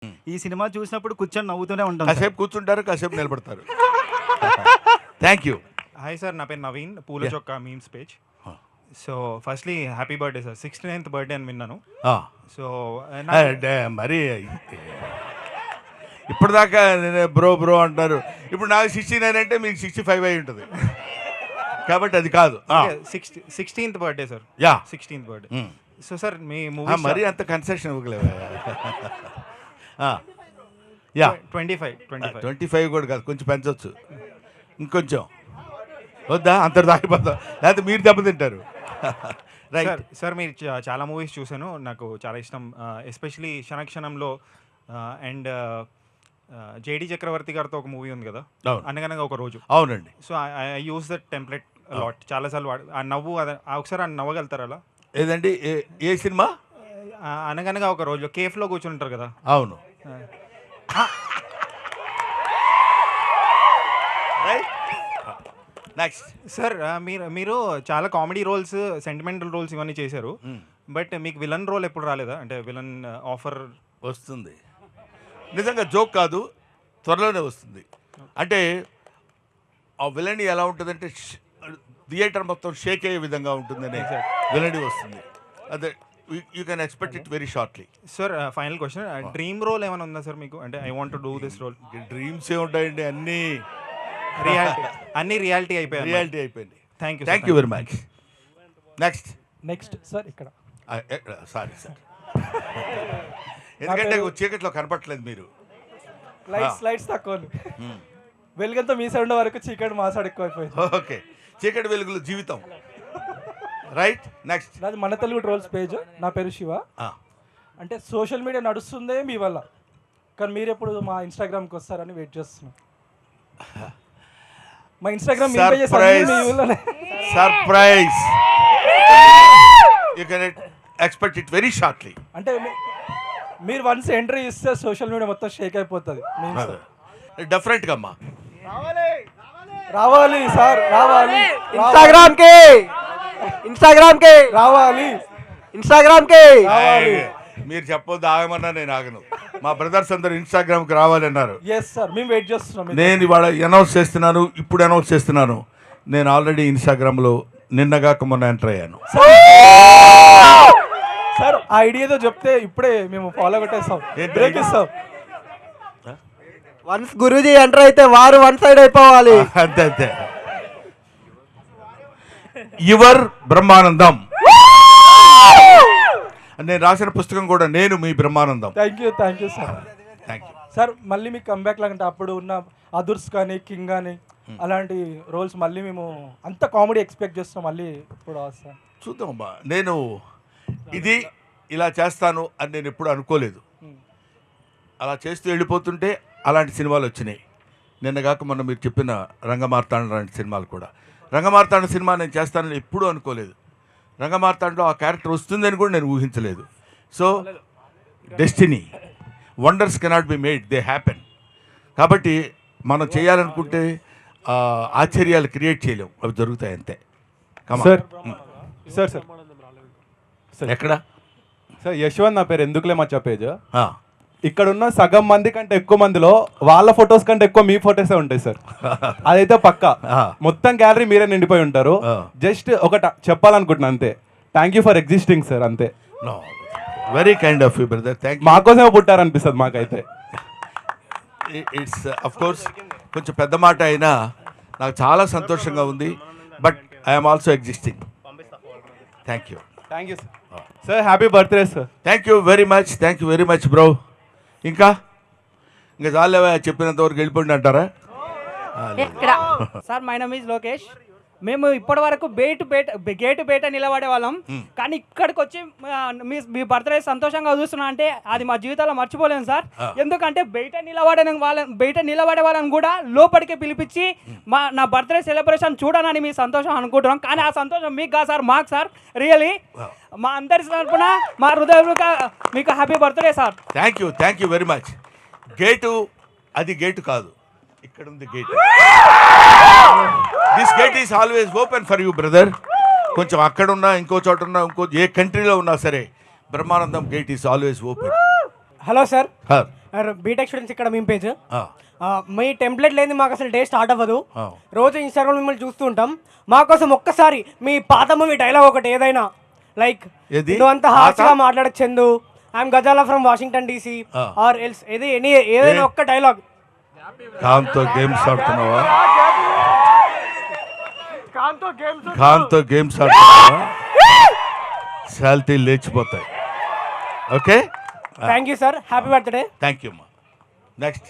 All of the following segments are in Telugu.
ఈ సినిమా చూసినప్పుడు కూర్చొని నవ్వుతూనే ఉంటాం. కాసేపు కూర్చుంటారు, కాసేపు నిలబడతారు. Thank you. హాయ్ సార్, నా పేరు నవీన్, పూల చొక్కా memes page. So firstly happy birthday sir. 69th birthday అని విన్నాను. సో మరి ఇప్పటిదాకా బ్రో బ్రో అంటారు, ఇప్పుడు నాకు 69 అంటే మీకు 65 అయి ఉంటుంది కాబట్టి అది కాదు. 16th birthday sir. Ya 16th birthday. So sir మీ మూవీ మరీ అంత కన్సెషన్ ఇవ్వలేవా? యా 25 కూడా కాదు, కొంచెం పెంచవచ్చు, ఇంకొంచెం వద్దా? అంత దాగిపోతాం, లేకపోతే మీరు దెబ్బతింటారు. రైట్ సార్, మీరు చాలా మూవీస్ చూశాను, నాకు చాలా ఇష్టం. ఎస్పెషలీ క్షణక్షణంలో అండ్ జేడి చక్రవర్తి గారితో ఒక మూవీ ఉంది కదా, అనగనగా ఒక రోజు. అవునండి. So I use that template lot, చాలాసార్లు ఆ నవ్వు ఒకసారి నవ్వగలుగుతారు అలా? ఏదండి? ఏ సినిమా? అనగనగా ఒక రోజు కేఫ్లో కూర్చుని ఉంటారు కదా. అవును. నెక్స్ట్ సార్, మీరు చాలా కామెడీ రోల్స్, సెంటిమెంటల్ రోల్స్ ఇవన్నీ చేశారు, బట్ మీకు విలన్ రోల్ ఎప్పుడు రాలేదా? అంటే విలన్ ఆఫర్ వస్తుంది, నిజంగా జోక్ కాదు, త్వరలోనే వస్తుంది. అంటే ఆ విలన్ ఎలా ఉంటుందంటే థియేటర్ మొత్తం షేక్ అయ్యే విధంగా ఉంటుందని విలన్ వస్తుంది. అదే you can expect it very shortly. Sir, final question, dream role ఏమైనా ఉందా సార్ మీకు? అంటే I want to do this role. Dreams ఏ ఉంటాయండి, అన్ని రియాలిటీ అయిపోయింది. Thank you very much. Next sir ఇక్కడ సారీ సార్, ఎందుకంటే చీకట్లో కనపట్లేదు మీరు. లైట్స్ తక్కువ, వెలుగంతా మీ సైడ్ వరకు చీకటి మా సైడ్ ఎక్కువైపోయింది. ఓకే, చీకటి వెలుగులు జీవితం. Right, next. నాది మన తెలుగు ట్రోల్స్ పేజ్, నా పేరు శివ. అంటే సోషల్ మీడియా నడుస్తుందే మీ వల్ల, కానీ మీరు ఎప్పుడు మా ఇన్స్టాగ్రామ్కి వస్తారని వెయిట్ చేస్తున్నాం. మా Instagram surprise, you can expect it very shortly. అంటే మీరు వన్స్ ఎంట్రీ ఇస్తే సోషల్ మీడియా మొత్తం షేక్ అయిపోతుంది. డెఫినెట్గా అమ్మా రావాలి సార్, రావాలి ఇన్స్టాగ్రామ్కి రావాలి. మీరు చెప్పొద్దు, ఆగమన్నా నేను ఆగను. మా బ్రదర్స్ అందరూ ఇన్స్టాగ్రామ్కి రావాలన్నారు. నేను ఇవాళ అనౌన్స్ చేస్తున్నాను, ఇప్పుడు అనౌన్స్ చేస్తున్నాను, నేను ఆల్రెడీ ఇన్స్టాగ్రామ్లో నిన్నగాక మొన్న ఎంటర్ అయ్యాను. సార్ ఆ ఐడియాతో చెప్తే ఇప్పుడే మేము ఫాలో కొట్టేస్తాం, బ్రేక్ ఇస్తాం. వన్స్ గురూజీ ఎంటర్ అయితే వారు వన్ సైడ్ అయిపోవాలి. అంతే. యువర్ బ్రహ్మానందం, నేను రాసిన పుస్తకం కూడా నేను మీ Brahmanandam. Thank you sir. Thank you sir. మళ్ళీ మీకు కంబ్యాక్ లాగంటే అప్పుడు ఉన్న అదుర్స్ కానీ కింగ్ కానీ అలాంటి రోల్స్ మళ్ళీ మేము అంత కామెడీ ఎక్స్పెక్ట్ చేస్తాం, మళ్ళీ ఇప్పుడు వస్తాం. చూద్దామమ్మా, నేను ఇది ఇలా చేస్తాను అని నేను ఎప్పుడు అనుకోలేదు. అలా చేస్తూ వెళ్ళిపోతుంటే అలాంటి సినిమాలు వచ్చినాయి. నిన్నగాక మొన్న మీరు చెప్పిన రంగమార్తాండ లాంటి సినిమాలు కూడా. రంగమార్తాండ సినిమా నేను చేస్తానని ఎప్పుడూ అనుకోలేదు. రంగమార్తాండలో ఆ క్యారెక్టర్ వస్తుందని కూడా నేను ఊహించలేదు. So destiny, wonders cannot be made, they happen. కాబట్టి మనం చేయాలనుకుంటే ఆశ్చర్యాలు క్రియేట్ చేయలేము, అవి జరుగుతాయి అంతే. సార్ ఎక్కడ సార్? యశ్వంత్ నా పేరు, ఎందుకులే మచ్చా పేజ్. ఇక్కడ ఉన్న సగం మంది కంటే ఎక్కువ మందిలో వాళ్ళ ఫొటోస్ కంటే ఎక్కువ మీ ఫొటోసే ఉంటాయి సార్, అదైతే పక్కా. మొత్తం గ్యాలరీ మీరే నిండిపోయి ఉంటారు. జస్ట్ ఒకట చెప్పాలనుకుంటున్నా అంతే, thank you for existing sir, అంతే. Very kind of you brother, thank you. మాకోసమే పుట్టారనిపిస్తుంది మాకైతే. ఇట్స్ అఫ్ కోర్స్ కొంచెం పెద్ద మాట అయినా నాకు చాలా సంతోషంగా ఉంది, but I'm also existing. Thank you sir. Sir happy birthday sir. Thank you very much bro. ఇంకా చాలేవా, చెప్పినంత వరకు వెళ్ళిపోండి అంటారా? Sir, my name is Lokesh. మేము ఇప్పటి వరకు గేటు బయట నిలబడే వాళ్ళం, కానీ ఇక్కడికి వచ్చి మీ బర్త్డే సంతోషంగా చూస్తున్నా అంటే అది మా జీవితంలో మర్చిపోలేము సార్. ఎందుకంటే బయట నిలబడే వాళ్ళని కూడా లోపలికి పిలిపించి నా బర్త్డే సెలబ్రేషన్ చూడనని మీ సంతోషం అనుకుంటున్నాం, కానీ ఆ సంతోషం మీకు కాదు సార్, మాకు సార్. రియలీ మా అందరి తరపున మా హృదయపూర్వక మీకు happy birthday sir. Thank you very much. అది గేటు కాదు, ఇక్కడ ఉంది gate. This gate is always open for you brother. కొంచెం అక్కడ ఉన్నా, ఇంకో చోట ఉన్నా, ఏ కంట్రీలో ఉన్నా సరే, Brahmanandam gate is always open. Hello sir. B Tech students ఇక్కడ మేము పేజ్ ఆ, మీ టెంప్లెట్ లేని మాకు అసలు డే స్టార్ట్ అవ్వదు. ఆ. రోజు ఇన్స్టాగ్రామ్ మిమ్మల్ని చూస్తూ ఉంటాం. మా కోసం ఒక్కసారి మీ పాత మూవీ డైలాగ్ ఒకటి ఏదైనా లైక్ ఏది? నువ్వు అంత పాత? హార్ష్గా మాట్లాడచ్చందు, I'm Gazala from Washington DC uh. Or else ఏదైనా ఒక్క డైలాగ్. ఖాన్తో గేమ్స్ ఆడుతున్నావా? ఖాన్తో గేమ్స్ ఆడుతున్నావా? శాలిటీ లేచిపోతాయి. Okay, thank you sir, happy birthday. Thank you అమ్మా. నెక్స్ట్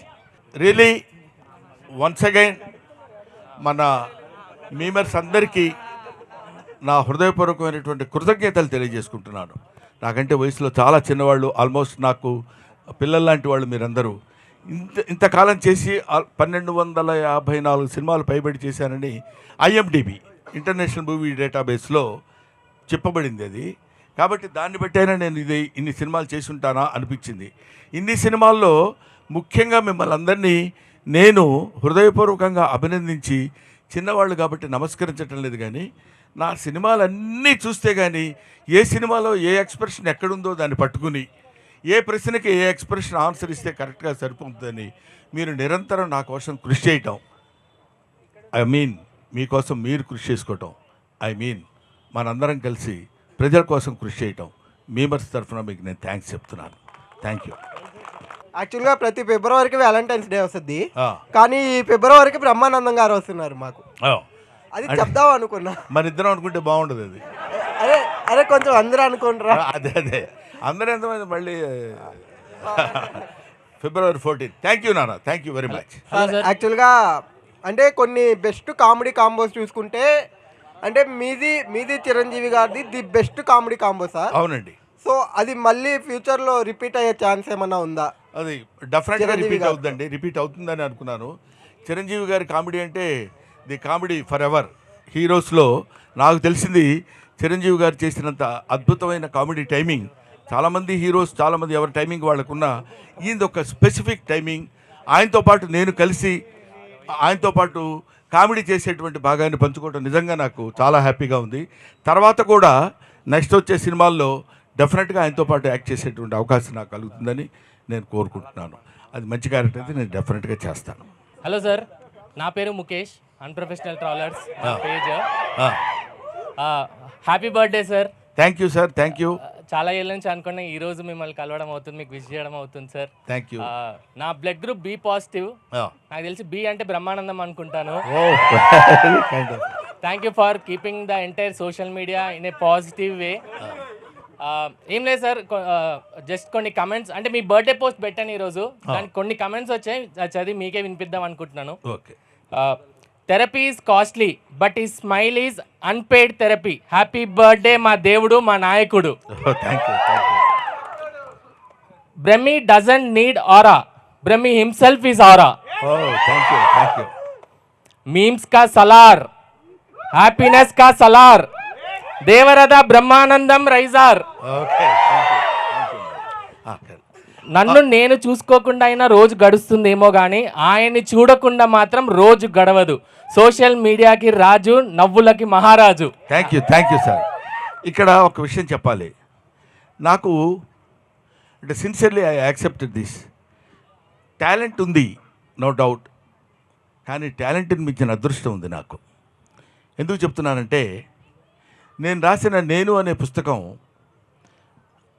రియలీ వన్స్ అగైన్ మన మీమర్స్ అందరికీ నా హృదయపూర్వకమైనటువంటి కృతజ్ఞతలు తెలియజేసుకుంటున్నాను. నాకంటే వయసులో చాలా చిన్నవాళ్ళు, ఆల్మోస్ట్ నాకు పిల్లల లాంటి వాళ్ళు మీరందరూ. ఇంతకాలం చేసి 1254 సినిమాలు పైబడి చేశానని IMDb ఇంటర్నేషనల్ మూవీ డేటాబేస్లో చెప్పబడింది అది. కాబట్టి దాన్ని బట్టైనా నేను ఇన్ని సినిమాలు చేసి ఉంటానా అనిపించింది. ఇన్ని సినిమాల్లో ముఖ్యంగా మిమ్మల్ని అందరినీ నేను హృదయపూర్వకంగా అభినందించి, చిన్నవాళ్ళు కాబట్టి నమస్కరించటం లేదు, కానీ నా సినిమాలన్నీ చూస్తే కానీ ఏ సినిమాలో ఏ ఎక్స్ప్రెషన్ ఎక్కడుందో దాన్ని పట్టుకుని ఏ ప్రశ్నకి ఏ ఎక్స్ప్రెషన్ ఆన్సర్ ఇస్తే కరెక్ట్గా సరిపోతుందని మీరు నిరంతరం నా కోసం కృషి చేయటం, ఐ మీన్ మీకోసం మీరు కృషి చేసుకోవటం, ఐ మీన్ మనందరం కలిసి ప్రజల కోసం కృషి చేయటం, మీమర్స్ తరఫున మీకు నేను థ్యాంక్స్ చెప్తున్నాను. Thank you. యాక్చువల్గా ప్రతి ఫిబ్రవరికి వ్యాలంటైన్స్ డే వస్తుంది, కానీ ఈ ఫిబ్రవరికి బ్రహ్మానందం గారు వస్తున్నారు మాకు. అది చెప్దాం అనుకున్నా. మన ఇద్దరం అనుకుంటే బాగుండదు అది. అరే అరే కొంచెం అందరూ అనుకుంటారా? అదే అందరూ ఎంతమంది మళ్ళీ February 14. థ్యాంక్ యూ నాన్న, థ్యాంక్ యూ వెరీ మచ్. యాక్చువల్గా అంటే కొన్ని బెస్ట్ కామెడీ కాంబోస్ చూసుకుంటే అంటే మీది చిరంజీవి గారిది the best comedy combo sir. అవునండి. సో అది మళ్ళీ ఫ్యూచర్లో రిపీట్ అయ్యే ఛాన్స్ ఏమన్నా ఉందా? అది డెఫినెట్గా రిపీట్ అవుతుందండి, రిపీట్ అవుతుందని అనుకున్నాను. చిరంజీవి గారి కామెడీ అంటే ది కామెడీ ఫర్ ఎవర్. హీరోస్లో నాకు తెలిసింది చిరంజీవి గారు చేసినంత అద్భుతమైన కామెడీ టైమింగ్ చాలామంది హీరోస్, చాలామంది ఎవరి టైమింగ్ వాళ్ళకున్న, ఈయనది ఒక స్పెసిఫిక్ టైమింగ్. ఆయనతో పాటు నేను కలిసి ఆయనతో పాటు కామెడీ చేసేటువంటి భాగాన్ని పంచుకోవడం నిజంగా నాకు చాలా హ్యాపీగా ఉంది. తర్వాత కూడా నెక్స్ట్ వచ్చే సినిమాల్లో డెఫినెట్గా ఆయనతో పాటు యాక్ట్ చేసేటువంటి అవకాశం నాకు కలుగుతుందని నేను కోరుకుంటున్నాను. అది మంచి క్యారెక్టర్ అయితే నేను డెఫినెట్గా చేస్తాను. హలో సార్, నా పేరు Mukesh, unprofessional travellers page. Happy birthday sir. Thank you sir, thank you. చాలా ఏళ్ళ నుంచి అనుకున్నా ఈ రోజు మిమ్మల్ని కలవడం అవుతుంది, మీకు విష్ చేయడం అవుతుంది సార్. Thank you. నా బ్లడ్ గ్రూప్ బి పాజిటివ్. నాకు తెలిసి బి అంటే బ్రహ్మానందం అనుకుంటాను. Thank you for keeping the entire social media in a positive way. ఏం లేదు సార్, జస్ట్ కొన్ని కమెంట్స్, అంటే మీ బర్త్డే పోస్ట్ పెట్టాను ఈరోజు, దానికి కొన్ని కమెంట్స్ వచ్చాయి, చదివి మీకే వినిపిద్దాం అనుకుంటున్నాను. Okay. Therapy is costly but ఈ smile is unpaid therapy. Happy birthday మా దేవుడు, మా నాయకుడు. Thank you, thank you. Brahmi doesn't need aura, Brahmi himself is aura. Thank you, thank you. Memes కా సలార్, హ్యాపీనెస్ కా సలార్, దేవరథ బ్రహ్మానందం రైజార్. Okay, thank you, thank you. నన్ను నేను చూసుకోకుండా అయినా రోజు గడుస్తుందేమో కానీ ఆయన్ని చూడకుండా మాత్రం రోజు గడవదు. సోషల్ మీడియాకి రాజు, నవ్వులకి మహారాజు. Thank you, thank you sir. ఇక్కడ ఒక విషయం చెప్పాలి. నాకు అంటే sincerely I accepted this. Talent ఉంది, నో డౌట్, కానీ టాలెంట్ని మించిన అదృష్టం ఉంది నాకు. ఎందుకు చెప్తున్నానంటే, నేను రాసిన నేను అనే పుస్తకం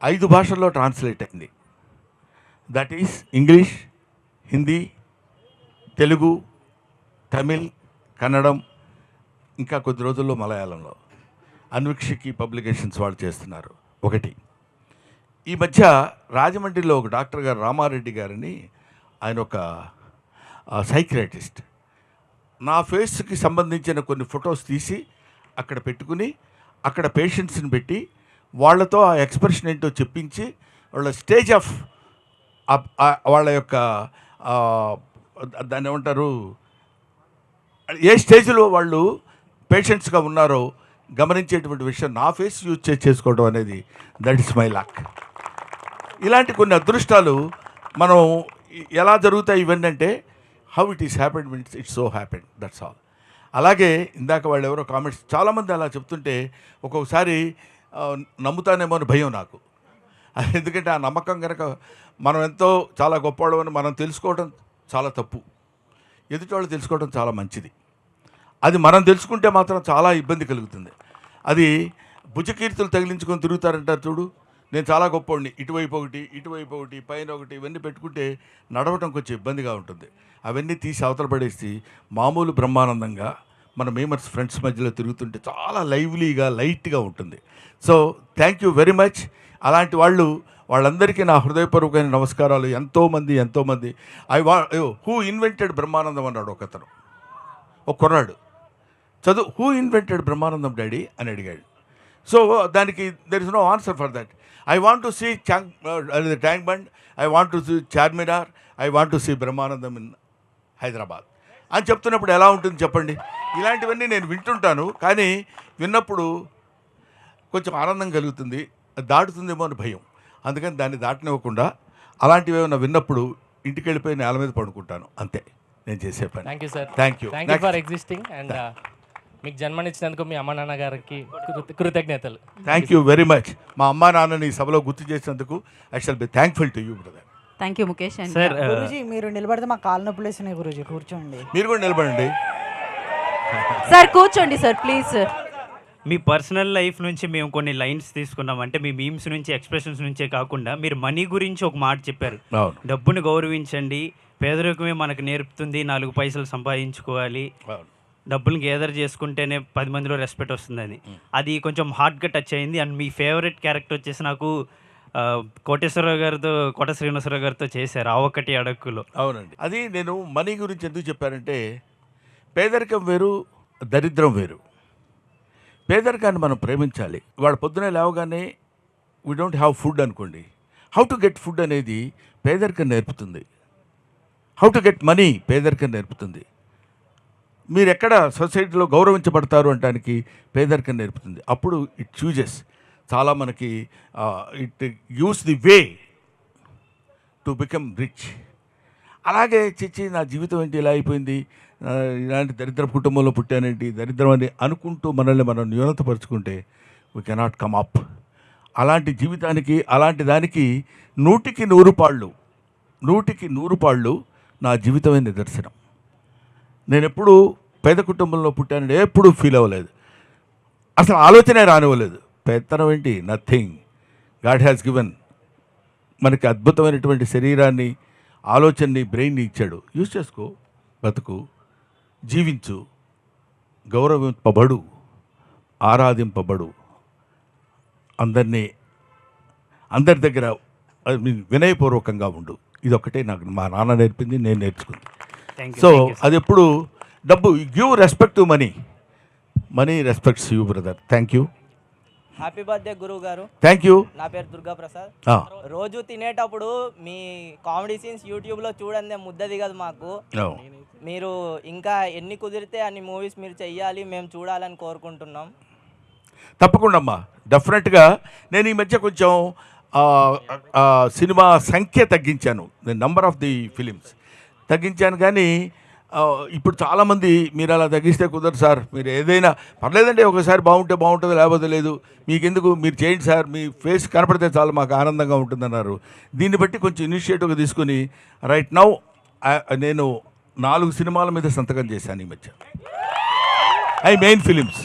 5 భాషల్లో ట్రాన్స్లేట్ అయింది. That is English, Hindi, Telugu, Tamil, కన్నడం, ఇంకా కొద్ది రోజుల్లో మలయాళంలో. అన్వీక్షకి పబ్లికేషన్స్ వాళ్ళు చేస్తున్నారు. ఒకటి, ఈ మధ్య రాజమండ్రిలో ఒక డాక్టర్ గారు రామారెడ్డి గారని, ఆయన ఒక సైకియాట్రిస్ట్, నా ఫేస్కి సంబంధించిన కొన్ని ఫొటోస్ తీసి అక్కడ పెట్టుకుని అక్కడ పేషెంట్స్ని పెట్టి వాళ్ళతో ఆ ఎక్స్ప్రెషన్ ఏంటో చెప్పించి వాళ్ళ స్టేజ్ ఆఫ్ వాళ్ళ యొక్క దాన్ని ఏమంటారు, ఏ స్టేజ్లో వాళ్ళు పేషెంట్స్గా ఉన్నారో గమనించేటువంటి విషయం నా ఫేస్ యూజ్ చేసుకోవడం అనేది దట్ ఇస్ మై లక్. ఇలాంటి కొన్ని అదృష్టాలు మనం ఎలా జరుగుతాయి ఇవన్నీ అంటే, how it is happened means it's so happened, that's all. అలాగే ఇందాక వాళ్ళు ఎవరో కామెంట్స్ చాలామంది అలా చెప్తుంటే ఒక్కొక్కసారి నమ్ముతానేమో అని భయం నాకు. ఎందుకంటే ఆ నమ్మకం కనుక మనం ఎంతో చాలా గొప్పవాళ్ళమని మనం తెలుసుకోవడం చాలా తప్పు, ఎదుటివాళ్ళు తెలుసుకోవడం చాలా మంచిది. అది మనం తెలుసుకుంటే మాత్రం చాలా ఇబ్బంది కలుగుతుంది. అది భుజకీర్తులు తగిలించుకొని తిరుగుతారంటారు చూడు, నేను చాలా గొప్పవాడిని, ఇటువైపు ఒకటి పైన ఒకటి ఇవన్నీ పెట్టుకుంటే నడవటం కొంచెం ఇబ్బందిగా ఉంటుంది. అవన్నీ తీసి అవతల పడేసి మామూలు బ్రహ్మానందంగా మన మేమర్స్ ఫ్రెండ్స్ మధ్యలో తిరుగుతుంటే చాలా లైవ్లీగా లైట్గా ఉంటుంది. So thank you very much. అలాంటి వాళ్ళందరికీ నా హృదయపూర్వకమైన నమస్కారాలు. ఎంతోమంది హూ ఇన్వెంటెడ్ బ్రహ్మానందం అన్నాడు ఒకతను, ఒక కుర్రాడు హూ ఇన్వెంటెడ్ బ్రహ్మానందం డాడీ అని అడిగాడు. సో దానికి there is no answer for that. I want to see Tank Bund, I want to see Charminar, I want to see Brahmanandam in Hyderabad అని చెప్తున్నప్పుడు ఎలా ఉంటుంది చెప్పండి? ఇలాంటివన్నీ నేను వింటుంటాను, కానీ విన్నప్పుడు కొంచెం ఆనందం కలుగుతుంది, దాటుతుందేమో అని భయం. అందుకని దాన్ని దాటనివ్వకుండా అలాంటివి ఏమైనా విన్నప్పుడు ఇంటికి వెళ్ళిపోయి నేల మీద పడుకుంటాను, అంతే నేను చేసే పని. Thank you sir. Thank you for existing and మీకు జన్మనిచ్చినందుకు మీ అమ్మ నాన్న గారికి కృతజ్ఞతలు. Thank you very much. మా అమ్మా నాన్నని ఈ సభలో గుర్తు చేసినందుకు I shall be thankful to you brother. Thank you Mukesh. Sir Guruji మీరు నిలబడితే మా కాళ్ళు నొప్పులు వేసినాయి గురూజీ, కూర్చోండి. మీరు కూడా నిలబడండి సార్. కూర్చోండి sir please sir. Me personal life నుంచి మేము కొన్ని లైన్స్ తీసుకున్నాం. అంటే మీ మీమ్స్ నుంచి, ఎక్స్ప్రెషన్స్ నుంచే కాకుండా మీరు మనీ గురించి ఒక మాట చెప్పారు. అవును. డబ్బుని గౌరవించండి, పేదరికమే మనకు నేర్పుతుంది, 4 పైసలు సంపాదించుకోవాలి, డబ్బులు గేదర్ చేసుకుంటేనే 10 మందిలో రెస్పెక్ట్ వస్తుందని. అది కొంచెం హార్ట్గా టచ్ అయింది. అండ్ మీ ఫేవరెట్ క్యారెక్టర్ వచ్చేసి నాకు కోట శ్రీనివాసరావు గారితో చేశారు ఆ ఒక్కటి అడక్కులో. అవునండి. అది నేను మనీ గురించి ఎందుకు చెప్పానంటే, పేదరికం వేరు, దరిద్రం వేరు. పేదరికాన్ని మనం ప్రేమించాలి. వాడు పొద్దునే లేవగానే వీ డోంట్ హ్యావ్ ఫుడ్ అనుకోండి, హౌ టు గెట్ ఫుడ్ అనేది పేదరికం నేర్పుతుంది. హౌ టు గెట్ మనీ పేదరికం నేర్పుతుంది. మీరు ఎక్కడ సొసైటీలో గౌరవించబడతారు అనడానికి పేదరికం నేర్పుతుంది. అప్పుడు ఇట్ చూజెస్ చాలా మనకి it use the way to become rich. అలాగే చిచ్చి నా జీవితం ఏంటి ఇలా అయిపోయింది, ఇలాంటి దరిద్ర కుటుంబంలో పుట్టానేంటి, దరిద్రం అని అనుకుంటూ మనల్ని మనం న్యూనతపరుచుకుంటే వీ కెనాట్ కమ్ అప్. అలాంటి జీవితానికి, అలాంటి దానికి 100కి 100 పాళ్ళు నా జీవితమే నిదర్శనం. నేను ఎప్పుడూ పేద కుటుంబంలో పుట్టానని ఎప్పుడూ ఫీల్ అవ్వలేదు, అసలు ఆలోచనే రానివ్వలేదు. పెత్తనం ఏంటి, నథింగ్. గాడ్ హ్యాస్ గివెన్ మనకి అద్భుతమైనటువంటి శరీరాన్ని, ఆలోచనని, బ్రెయిన్ని ఇచ్చాడు. యూజ్ చేసుకో, బతుకు, జీవించు, గౌరవింపబడు, ఆరాధింపబడు, అందరి దగ్గర వినయపూర్వకంగా ఉండు. ఇదొక్కటే నాకు మా నాన్న నేర్పింది, నేను నేర్చుకుంది. సో అది ఎప్పుడు డబ్బు, give respect to money respects you brother. Thank you. Happy birthday గురువు గారు. Thank you. నా పేరు దుర్గా ప్రసాద్. రోజు తినేటప్పుడు మీ కామెడీ సీన్స్ యూట్యూబ్లో చూడండి, ముద్ద దిగదు మాకు. మీరు ఇంకా ఎన్ని కుదిరితే అన్ని మూవీస్ మీరు చెయ్యాలి, మేము చూడాలని కోరుకుంటున్నాం. తప్పకుండా అమ్మా, డెఫినెట్గా. నేను ఈ మధ్య కొంచెం సినిమా సంఖ్య తగ్గించాను, నేను నంబర్ ఆఫ్ ది ఫిలిమ్స్ తగ్గించాను. కానీ ఇప్పుడు చాలామంది మీరు అలా తగ్గిస్తే కుదరదు సార్, మీరు ఏదైనా పర్లేదండి, ఒకసారి బాగుంటుంది, లేకపోతే లేదు, మీకెందుకు, మీరు చేయండి సార్, మీ ఫేస్ కనపడితే చాలు మాకు ఆనందంగా ఉంటుందన్నారు. దీన్ని బట్టి కొంచెం ఇనిషియేటివ్గా తీసుకుని రైట్ నౌ నేను 4 సినిమాల మీద సంతకం చేశాను ఈ మధ్య. Main films